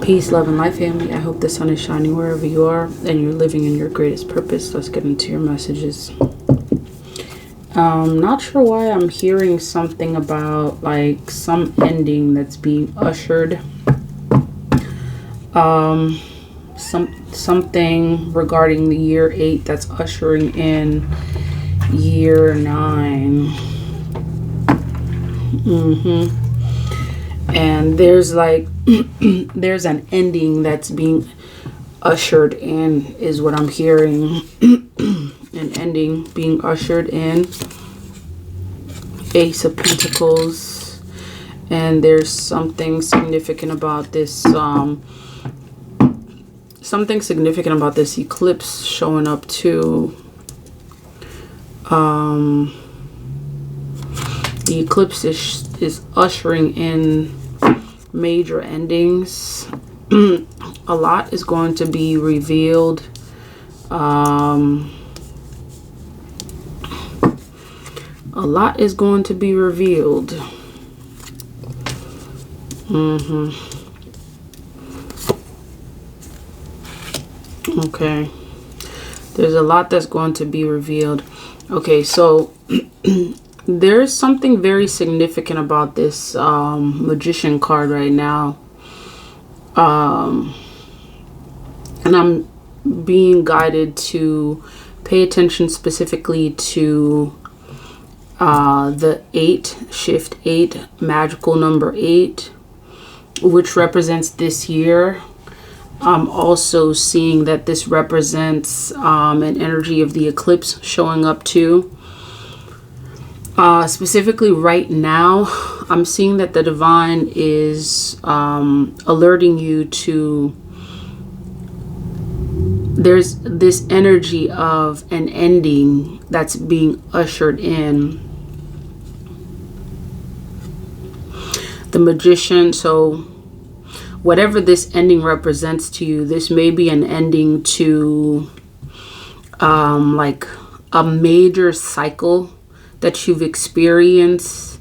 Peace, love, and light, family. I hope the sun is shining wherever you are and you're living in your greatest purpose. Let's get into your messages. Not sure why I'm hearing something about like some ending that's being ushered. Something regarding the year 8 that's ushering in year 9. And there's like there's an ending that's being ushered in, is what I'm hearing. An ending being ushered in. Ace of Pentacles. And there's something significant about this. Something significant about this eclipse showing up too. The eclipse is ushering in major endings. A lot is going to be revealed. A lot is going to be revealed. Okay. There's a lot that's going to be revealed. Okay, so there's something very significant about this Magician card right now. And I'm being guided to pay attention specifically to the 8, shift 8, magical number 8, which represents this year. I'm also seeing that this represents an energy of the eclipse showing up too. Specifically right now, I'm seeing that the divine is alerting you to, there's this energy of an ending that's being ushered in. The Magician, so whatever this ending represents to you, this may be an ending to like a major cycle that you've experienced.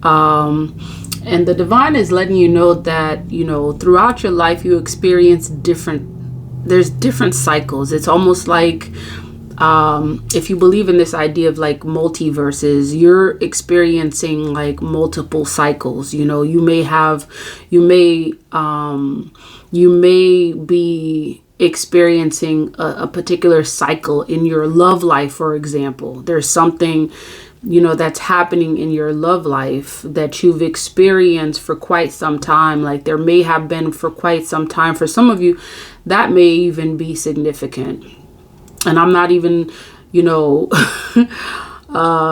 And the divine is letting you know that, you know, throughout your life you experience there's different cycles. It's almost like if you believe in this idea of like multiverses, you're experiencing like multiple cycles. You know, you may be experiencing a particular cycle in your love life. For example, there's something, you know, that's happening in your love life that you've experienced for quite some time. Like there may have been for quite some time. For some of you, that may even be significant. And I'm not even, you know,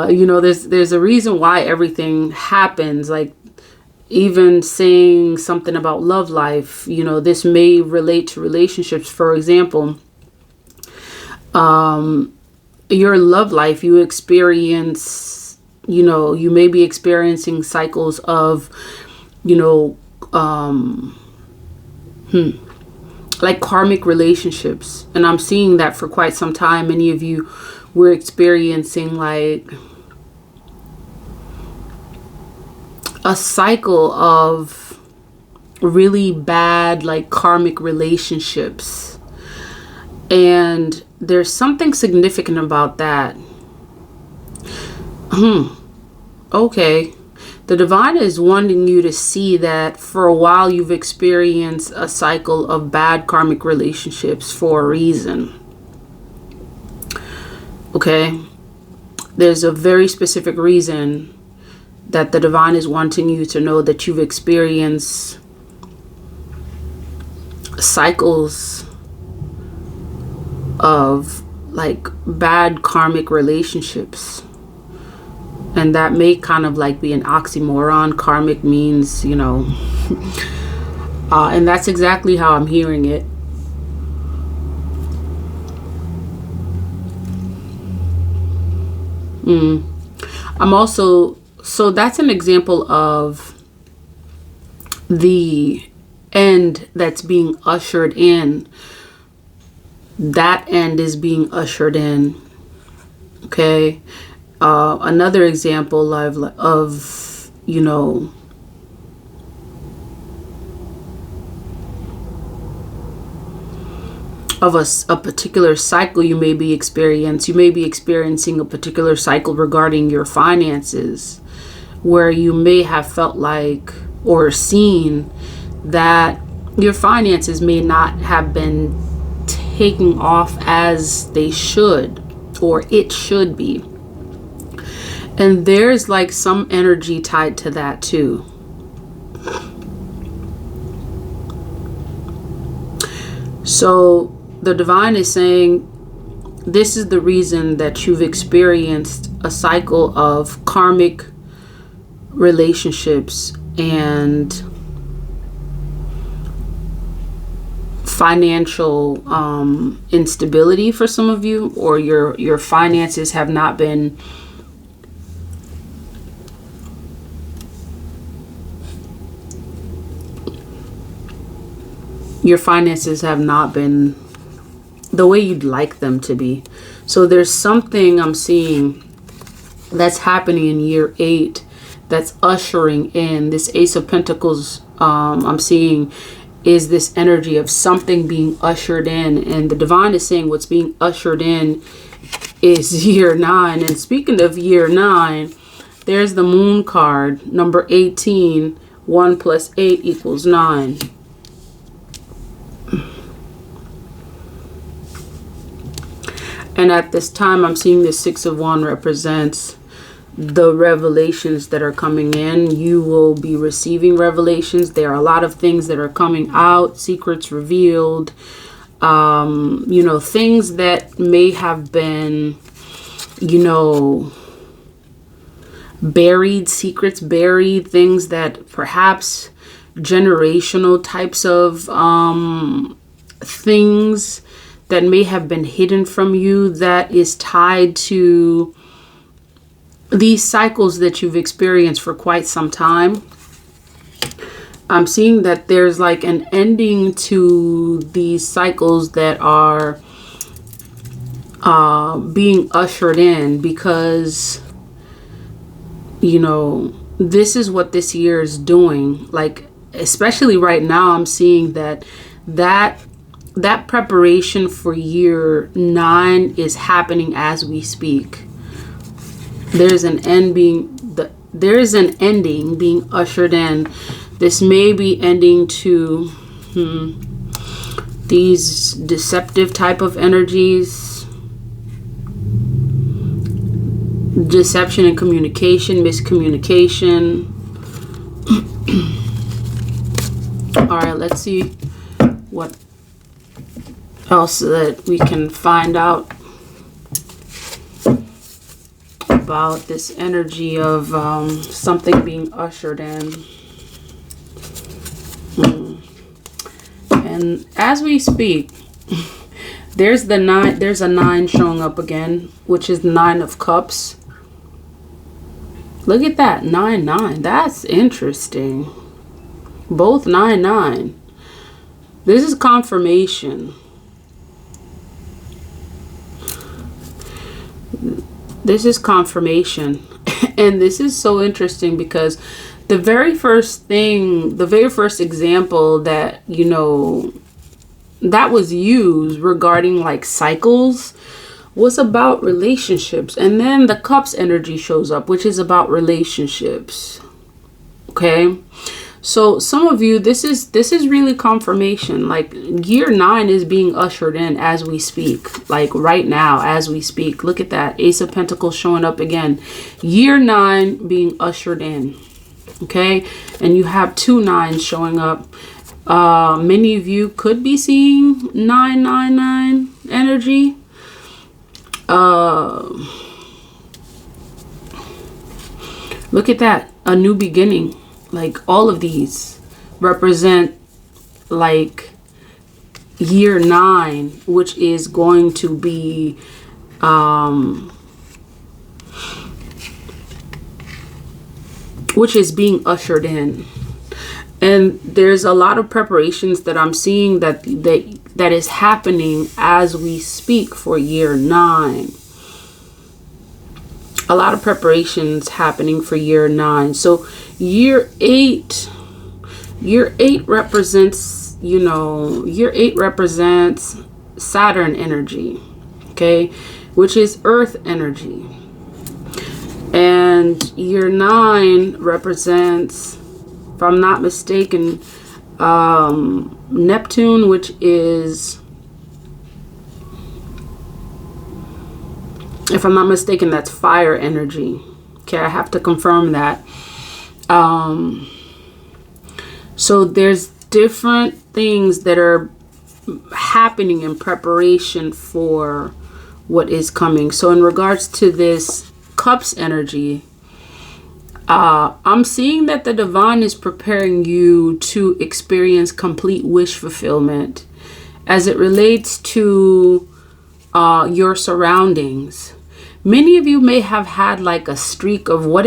you know, there's a reason why everything happens. Like even saying something about love life, you know, this may relate to relationships. For example, your love life, you experience, you know, you may be experiencing cycles of, you know, like karmic relationships. And I'm seeing that for quite some time. Many of you were experiencing like a cycle of really bad like karmic relationships. And there's something significant about that. Okay. The divine is wanting you to see that for a while you've experienced a cycle of bad karmic relationships for a reason. Okay. There's a very specific reason that the divine is wanting you to know that you've experienced cycles of like bad karmic relationships. And that may kind of like be an oxymoron. Karmic means, you know, and that's exactly how I'm hearing it. I'm also, so that's an example of the end that's being ushered in. That end is being ushered in. Okay. Another example of, you know, a particular cycle you may be experiencing. You may be experiencing a particular cycle regarding your finances, where you may have felt like or seen that your finances may not have been taking off as they should, or it should be. And there's like some energy tied to that too. So the divine is saying this is the reason that you've experienced a cycle of karmic relationships and financial instability for some of you, or your finances have not been the way you'd like them to be. So there's something I'm seeing that's happening in year 8 that's ushering in this Ace of Pentacles. I'm seeing is this energy of something being ushered in, and the divine is saying what's being ushered in is year 9. And speaking of year 9, there's the Moon card, number 18. 1 plus 8 equals 9. And at this time, I'm seeing the 6 of Wands represents the revelations that are coming in. You will be receiving revelations. There are a lot of things that are coming out, secrets revealed, you know, things that may have been, you know, buried, secrets buried, things that perhaps generational types of things that may have been hidden from you, that is tied to these cycles that you've experienced for quite some time. I'm seeing that there's like an ending to these cycles that are being ushered in, because, you know, this is what this year is doing. Like, especially right now, I'm seeing that preparation for year 9 is happening as we speak. There's an ending being ushered in. This may be ending to these deceptive type of energies, deception in communication, miscommunication. All right, let's see what else that we can find out about this energy of something being ushered in. And as we speak, there's a 9 showing up again, which is 9 of Cups. Look at that, 9-9. That's interesting. Both 9-9. This is confirmation. This is confirmation. And this is so interesting because the very first example that, you know, that was used regarding like cycles was about relationships. And then the Cups energy shows up, which is about relationships. Okay. So some of you, this is really confirmation. Like year 9 is being ushered in as we speak, like right now, as we speak. Look at that. Ace of Pentacles showing up again. Year 9 being ushered in. Okay. And you have 2 9s showing up. Many of you could be seeing 999 energy. Look at that. A new beginning. Like all of these represent like year 9, which is going to be which is being ushered in. And there's a lot of preparations that I'm seeing that is happening as we speak for year 9. A lot of preparations happening for year 9. So year 8 represents, you know, year 8 represents Saturn energy, okay, which is earth energy. And year 9 represents, if I'm not mistaken, Neptune, which is, if I'm not mistaken, that's fire energy. Okay, I have to confirm that. So there's different things that are happening in preparation for what is coming. So in regards to this Cups energy, I'm seeing that the divine is preparing you to experience complete wish fulfillment as it relates to your surroundings. Many of you may have had like a streak of what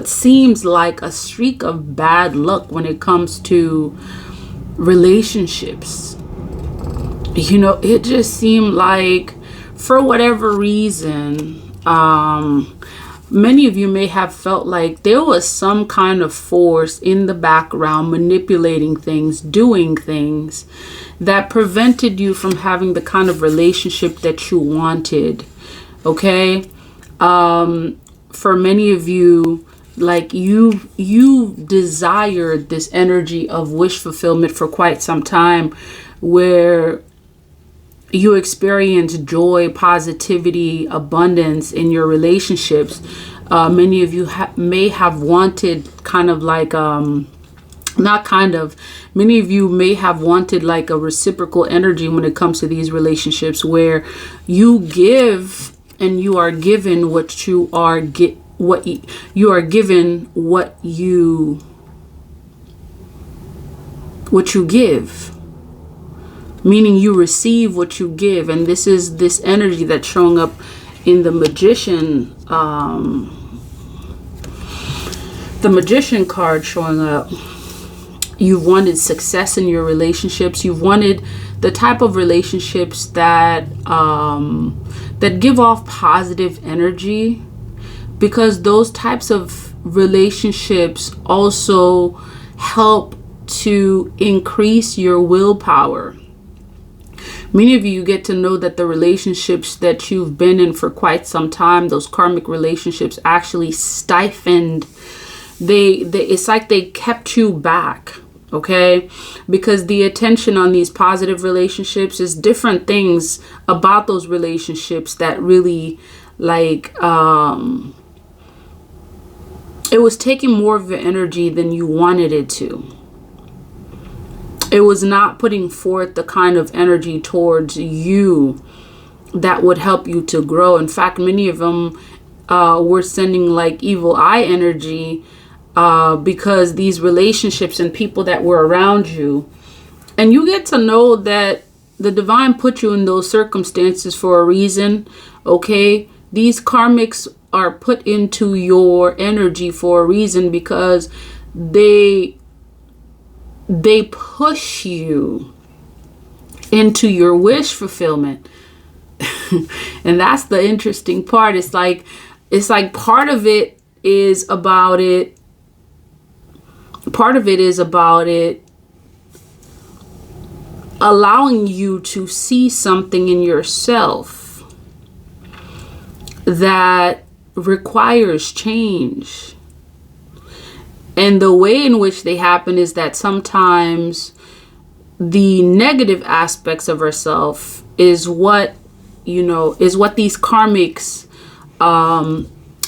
seems like a streak of bad luck when it comes to relationships. You know, it just seemed like, for whatever reason, many of you may have felt like there was some kind of force in the background manipulating things, doing things that prevented you from having the kind of relationship that you wanted. Okay? For many of you, like you desired this energy of wish fulfillment for quite some time, where you experience joy, positivity, abundance in your relationships. Many of you may have wanted kind of like, many of you may have wanted like a reciprocal energy when it comes to these relationships, where you give and you are given what you are what you give. Meaning you receive what you give. And this is this energy that's showing up in the Magician, card showing up. You've wanted success in your relationships. You've wanted the type of relationships that that give off positive energy, because those types of relationships also help to increase your willpower. Many of you get to know that the relationships that you've been in for quite some time, those karmic relationships, actually stifled. It's like they kept you back, okay? Because the attention on these positive relationships is different things about those relationships that really, like, it was taking more of your energy than you wanted it to. It was not putting forth the kind of energy towards you that would help you to grow. In fact, many of them were sending like evil eye energy because these relationships and people that were around you. And you get to know that the divine put you in those circumstances for a reason, okay? These karmics are put into your energy for a reason, because they push you into your wish fulfillment. And that's the interesting part. It's like part of it is about it. Part of it is about it allowing you to see something in yourself that requires change. And the way in which they happen is that sometimes the negative aspects of ourselves is what these karmics,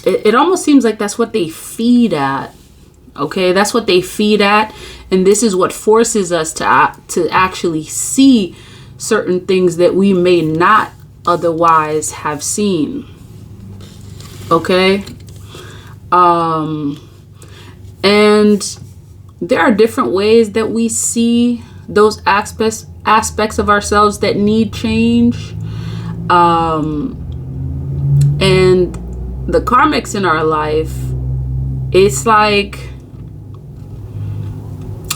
it almost seems like that's what they feed at. Okay, that's what they feed at. And this is what forces us to actually see certain things that we may not otherwise have seen. Okay. And there are different ways that we see those aspects of ourselves that need change. And the karmics in our life, it's like,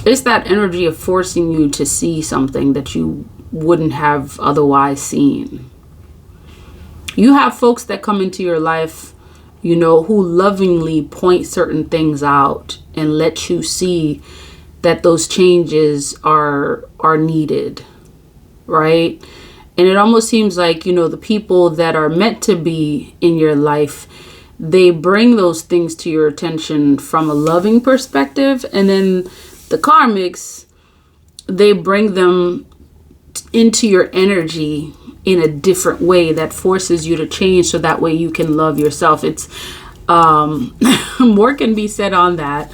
it's that energy of forcing you to see something that you wouldn't have otherwise seen. You have folks that come into your life, who lovingly point certain things out and let you see that those changes are needed. right? And it almost seems like, you know, the people that are meant to be in your life, they bring those things to your attention from a loving perspective. And then the karmics, they bring them into your energy in a different way that forces you to change so that way you can love yourself. It's more can be said on that.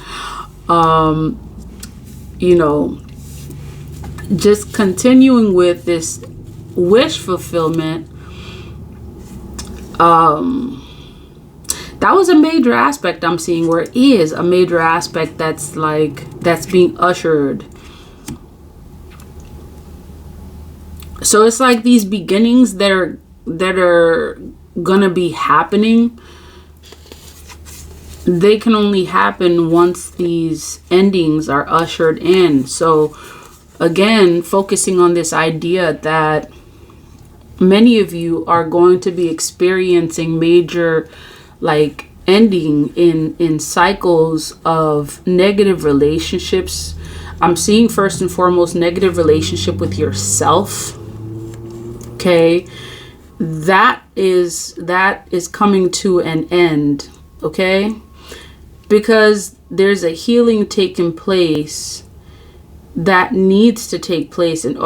You know, just continuing with this wish fulfillment, that was a major aspect I'm seeing, where it is a major aspect that's being ushered. So it's like these beginnings that are gonna be happening, they can only happen once these endings are ushered in. So again, focusing on this idea that many of you are going to be experiencing major like ending in cycles of negative relationships. I'm seeing first and foremost negative relationship with yourself. Okay, that is coming to an end. Okay, because there's a healing taking place that needs to take place in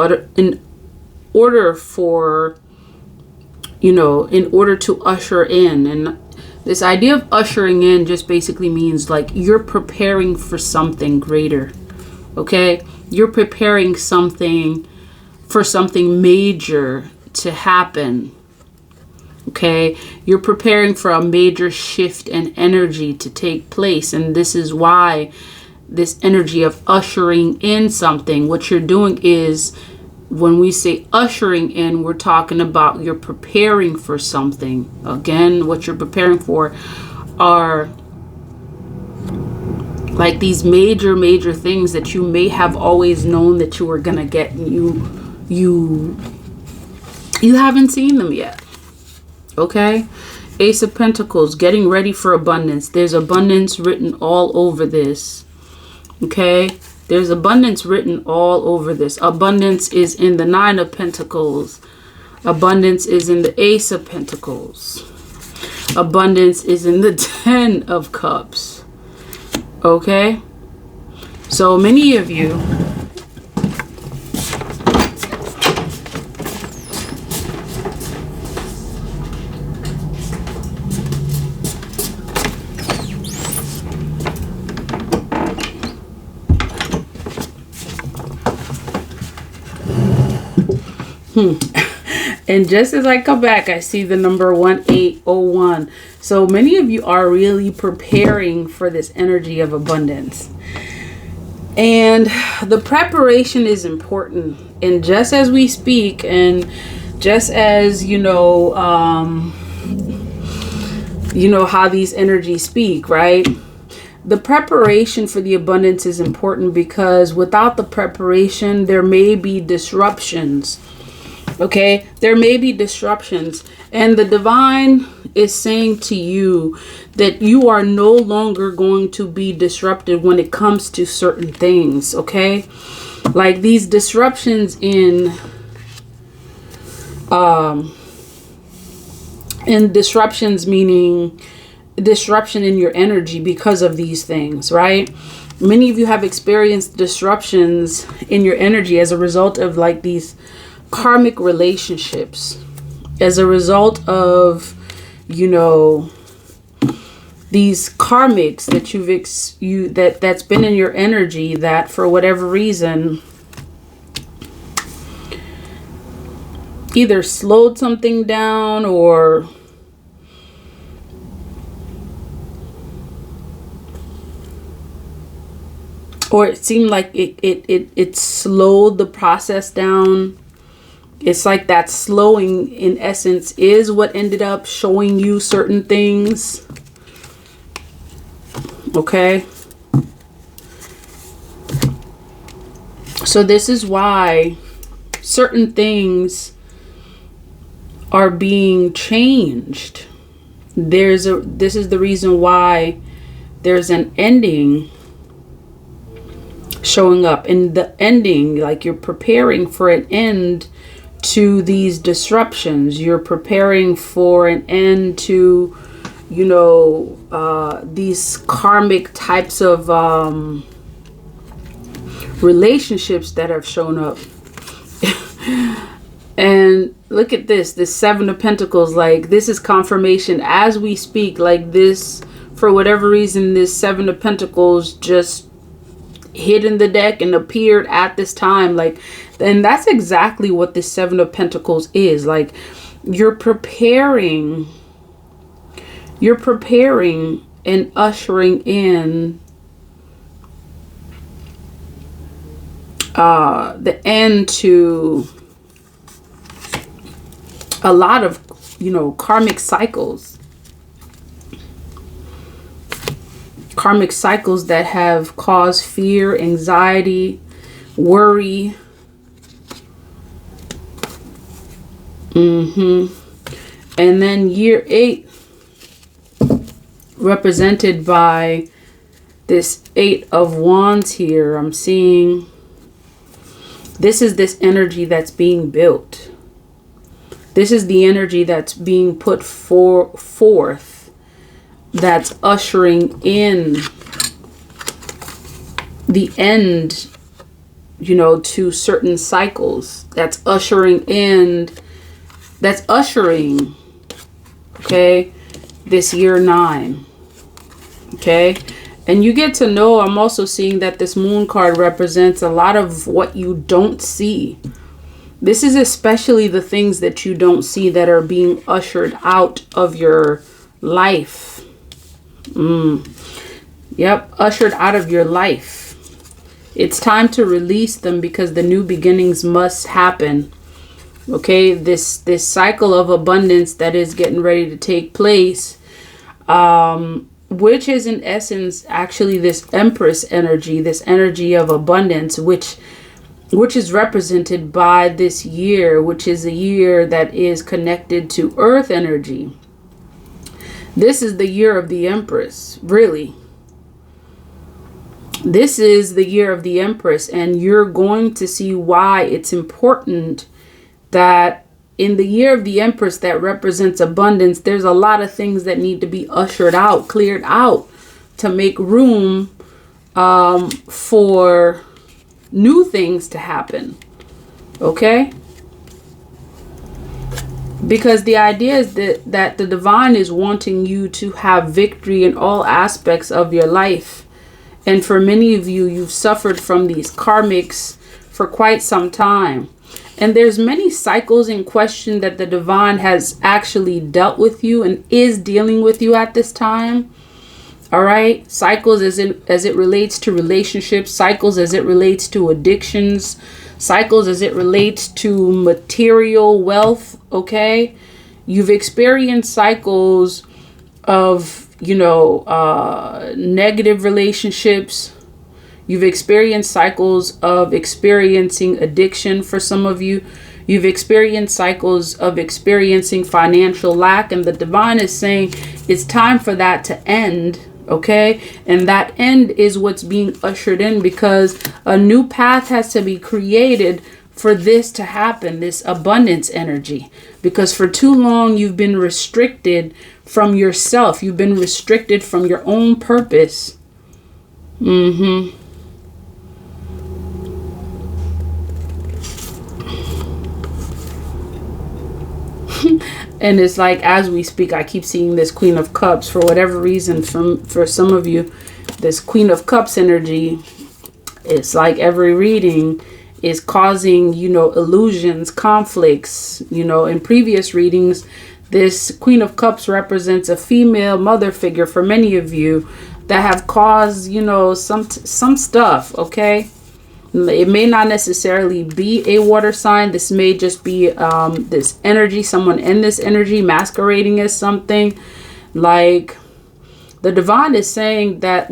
order for, you know, in order to usher in. And this idea of ushering in just basically means like you're preparing for something greater. Okay, you're preparing something for something major to happen. Okay, you're preparing for a major shift in energy to take place. And this is why this energy of ushering in something, what you're doing is, when we say ushering in, we're talking about you're preparing for something. Again, what you're preparing for are like these major things that you may have always known that you were gonna get, and you haven't seen them yet. Okay, Ace of Pentacles, getting ready for abundance. There's abundance written all over this. Okay, there's abundance written all over this. Abundance is in the Nine of Pentacles. Abundance is in the Ace of Pentacles. Abundance is in the Ten of Cups. Okay, so many of you and just as I come back, I see the number 1801. So many of you are really preparing for this energy of abundance. And the preparation is important. And just as we speak, and just as, you know how these energies speak, right? The preparation for the abundance is important, because without the preparation, there may be disruptions. Okay, there may be disruptions, and the divine is saying to you that you are no longer going to be disrupted when it comes to certain things. Okay, like these disruptions in disruptions, meaning disruption in your energy because of these things, right? Many of you have experienced disruptions in your energy as a result of like these karmic relationships, as a result of, you know, these karmics that that's been in your energy, that for whatever reason either slowed something down, or it seemed like it slowed the process down. It's like that slowing, in essence, is what ended up showing you certain things. Okay. So this is why certain things are being changed. This is the reason why there's an ending showing up. And the ending, like you're preparing for an end to these disruptions. You're preparing for an end to, you know, these karmic types of relationships that have shown up. And look at this Seven of Pentacles. Like, this is confirmation as we speak. Like, this, for whatever reason, this Seven of Pentacles just hid in the deck and appeared at this time. Like, and that's exactly what this Seven of Pentacles is. Like, you're preparing and ushering in the end to a lot of, you know, karmic cycles. Karmic cycles that have caused fear, anxiety, worry. And then year 8, represented by this 8 of Wands here. I'm seeing this is this energy that's being built. This is the energy that's being put forth, that's ushering in the end, you know, to certain cycles. That's ushering, okay, this year 9. Okay. And you get to know, I'm also seeing that this Moon card represents a lot of what you don't see. This is especially the things that you don't see that are being ushered out of your life. Yep, ushered out of your life. It's time to release them because the new beginnings must happen. Okay, this cycle of abundance that is getting ready to take place, which is in essence actually this Empress energy, this energy of abundance, which is represented by this year, which is a year that is connected to Earth energy. This is the year of the Empress, really. This is the year of the Empress, and you're going to see why it's important that in the year of the Empress that represents abundance, there's a lot of things that need to be ushered out, cleared out to make room for new things to happen. Okay? Because the idea is that the divine is wanting you to have victory in all aspects of your life. And for many of you, you've suffered from these karmics for quite some time. And there's many cycles in question that the divine has actually dealt with you and is dealing with you at this time. All right. Cycles as it relates to relationships, cycles as it relates to addictions, cycles as it relates to material wealth. Okay. You've experienced cycles of, you know, negative relationships. You've experienced cycles of experiencing addiction for some of you. You've experienced cycles of experiencing financial lack. And the divine is saying it's time for that to end. Okay. And that end is what's being ushered in because a new path has to be created for this to happen, this abundance energy. Because for too long, you've been restricted from yourself. You've been restricted from your own purpose. And it's like, as we speak, I keep seeing this Queen of Cups. For whatever reason, for some of you, this Queen of Cups energy, it's like every reading is causing, you know, illusions, conflicts. You know, in previous readings, this Queen of Cups represents a female mother figure for many of you that have caused, you know, some stuff. Okay. It may not necessarily be a water sign. This may just be this energy, someone in this energy masquerading as something. Like the divine is saying that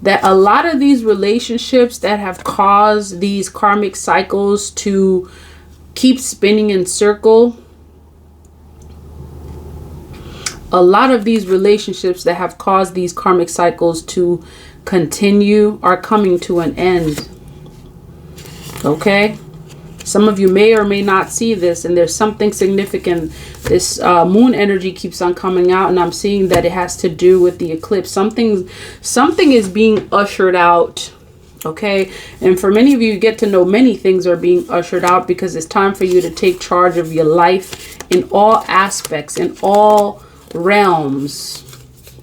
that a lot of these relationships that have caused these karmic cycles to keep spinning in circle, a lot of these relationships that have caused these karmic cycles to continue are coming to an end. Okay? Some of you may or may not see this, and there's something significant. This moon energy keeps on coming out, and I'm seeing that it has to do with the eclipse. Something is being ushered out, okay? And for many of you, you get to know many things are being ushered out, because it's time for you to take charge of your life in all aspects, in all realms,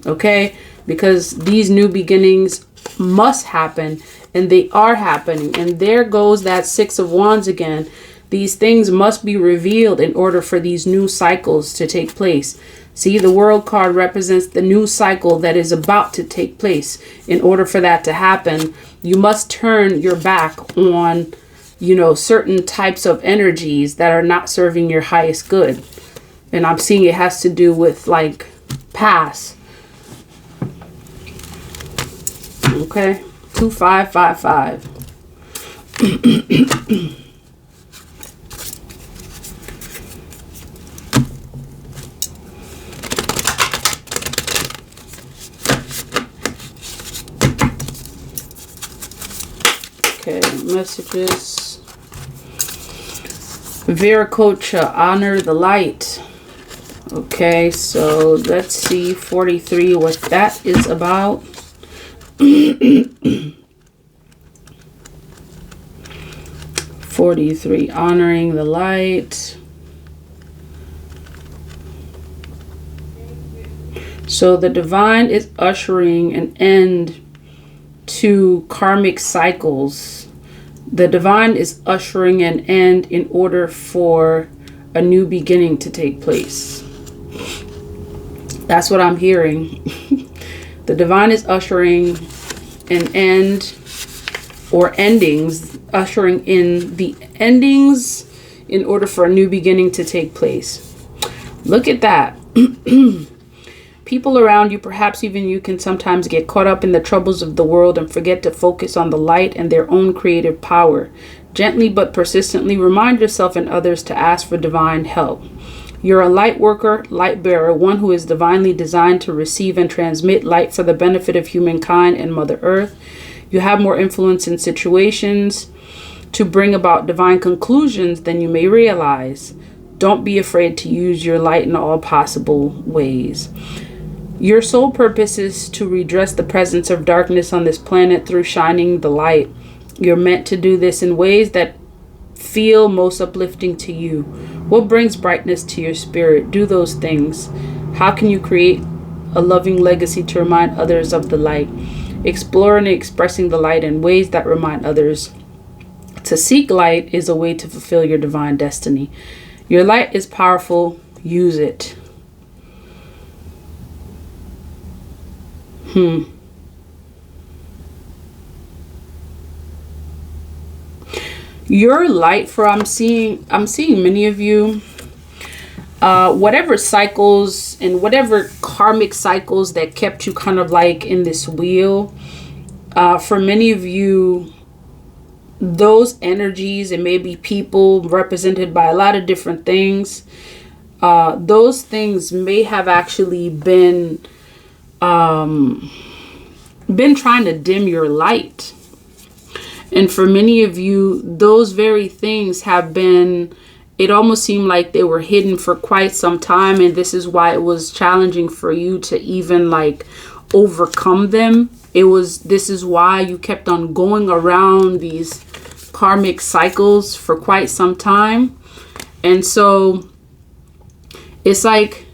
okay? Because these new beginnings must happen, and they are happening. And there goes that Six of Wands again. These things must be revealed in order for these new cycles to take place. See, the World card represents the new cycle that is about to take place. In order for that to happen, you must turn your back on, you know, certain types of energies that are not serving your highest good. And I'm seeing it has to do with like past. Okay. 2555. Okay, messages. Viracocha, honor the light. Okay, so let's see 43 what that is about. 43, honoring the light. So the divine is ushering an end to karmic cycles. The divine is ushering an end in order for a new beginning to take place. That's what I'm hearing. The divine is ushering an end or endings, ushering in the endings in order for a new beginning to take place. Look at that. People around you, perhaps even you, can sometimes get caught up in the troubles of the world and forget to focus on the light and their own creative power. Gently but persistently remind yourself and others to ask for divine help. You're a light worker, light bearer, one who is divinely designed to receive and transmit light for the benefit of humankind and Mother Earth. You have more influence in situations to bring about divine conclusions than you may realize. Don't be afraid to use your light in all possible ways. Your sole purpose is to redress the presence of darkness on this planet through shining the light. You're meant to do this in ways that feel most uplifting to you. What brings brightness to your spirit? Do those things. How can you create a loving legacy to remind others of the light? Exploring and expressing the light in ways that remind others. To seek light is a way to fulfill your divine destiny. Your light is powerful. Use it. Your light, for I'm seeing many of you, whatever cycles and whatever karmic cycles that kept you kind of like in this wheel, for many of you, those energies, and maybe people represented by a lot of different things, those things may have actually been trying to dim your light. And for many of you, those very things have been, it almost seemed like they were hidden for quite some time. And this is why it was challenging for you to even like overcome them. This is why you kept on going around these karmic cycles for quite some time. And so it's like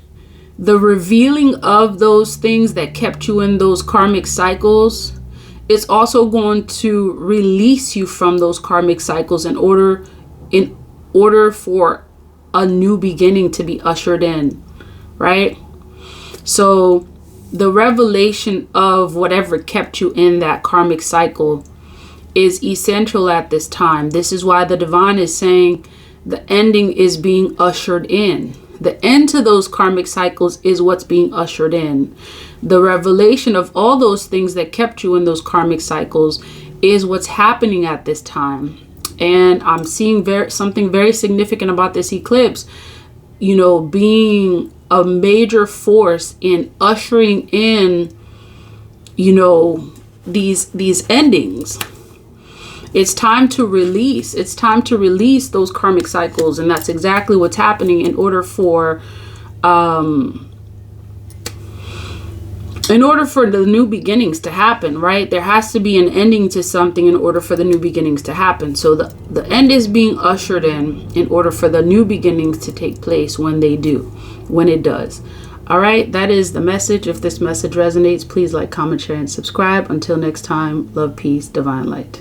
the revealing of those things that kept you in those karmic cycles, it's also going to release you from those karmic cycles in order for a new beginning to be ushered in, right? So the revelation of whatever kept you in that karmic cycle is essential at this time. This is why the divine is saying the ending is being ushered in. The end to those karmic cycles is what's being ushered in. The revelation of all those things that kept you in those karmic cycles is what's happening at this time. And I'm seeing something very significant about this eclipse, you know, being a major force in ushering in, you know, these endings. It's time to release. It's time to release those karmic cycles. And that's exactly what's happening in order for the new beginnings to happen, right? There has to be an ending to something in order for the new beginnings to happen. So the end is being ushered in order for the new beginnings to take place when it does. All right, that is the message. If this message resonates, please like, comment, share, and subscribe. Until next time, love, peace, divine light.